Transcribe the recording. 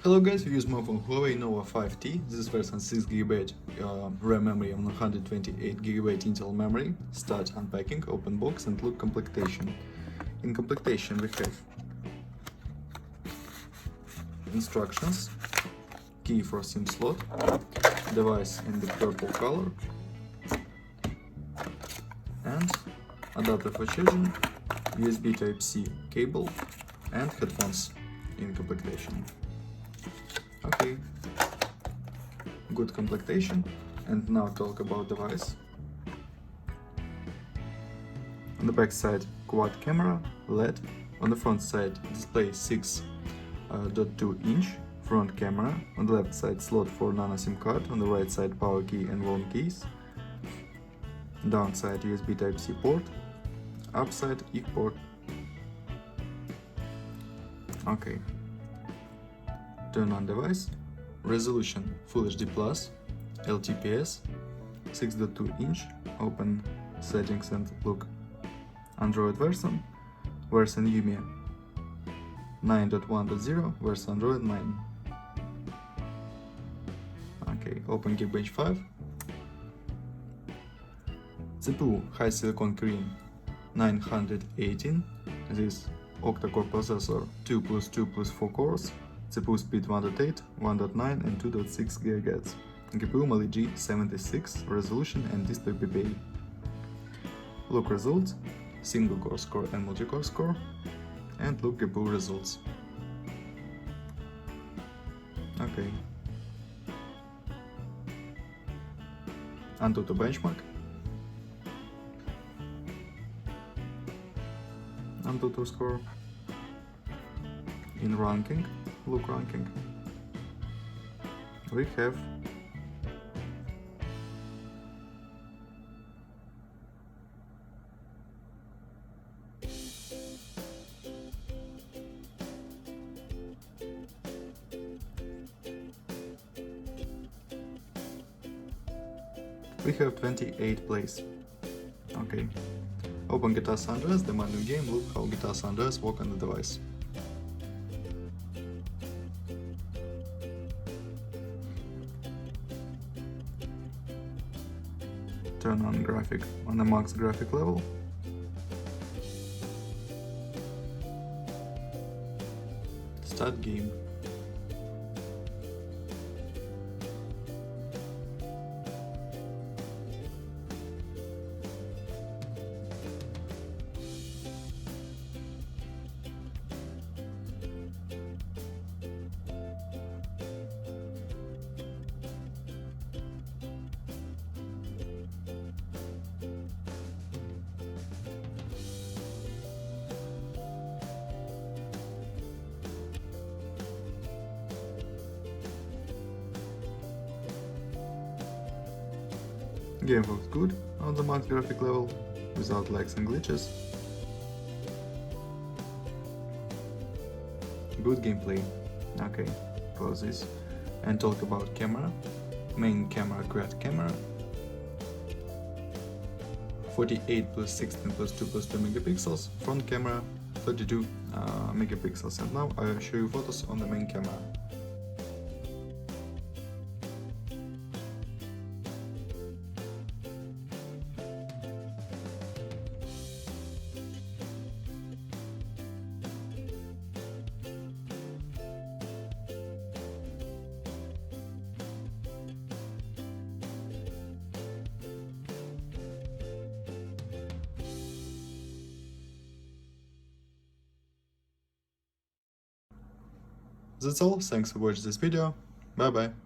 Hello guys, we use mobile Huawei Nova 5T. This version 6GB RAM memory and 128GB Intel memory. Start unpacking, open box and look complectation. In complectation we have instructions, key for SIM slot, device in the purple color, and adapter for charging, USB Type-C cable and headphones in complectation. Okay, good complectation. And now talk about device. On the back side quad camera, LED. On the front side display 6.2 inch front camera. On the left side slot for nano SIM card. On the right side power key and volume keys. Downside USB Type-C port. Upside EC port. Okay. Turn on device. Resolution Full HD Plus, LTPS, 6.2 inch. Open settings and look Android version UMI 9.1.0 versus Android 9. Okay, open Geekbench 5. CPU high silicon Kirin 918. This octa-core processor 2+2+4 cores. CPU speed 1.8, 1.9 and 2.6 GHz. GPU Mali G76, resolution and display PPA. Look results, single core score and multi-core score, and look GPU results. Okay. Antutu benchmark. Antutu score. In ranking. Look ranking. We have we have 28 plays. Okay. Open GTA San Andreas, the menu game, look how GTA San Andreas work on the device. Turn on graphic on the max graphic level. Start game. Game works good on the max graphic level, without lags and glitches. Good gameplay. Okay, close this and talk about camera. Main camera, quad camera. 48 plus 16 plus 2 plus 2 megapixels. Front camera 32 megapixels. And now I'll show you photos on the main camera. That's all, thanks for watching this video, bye bye.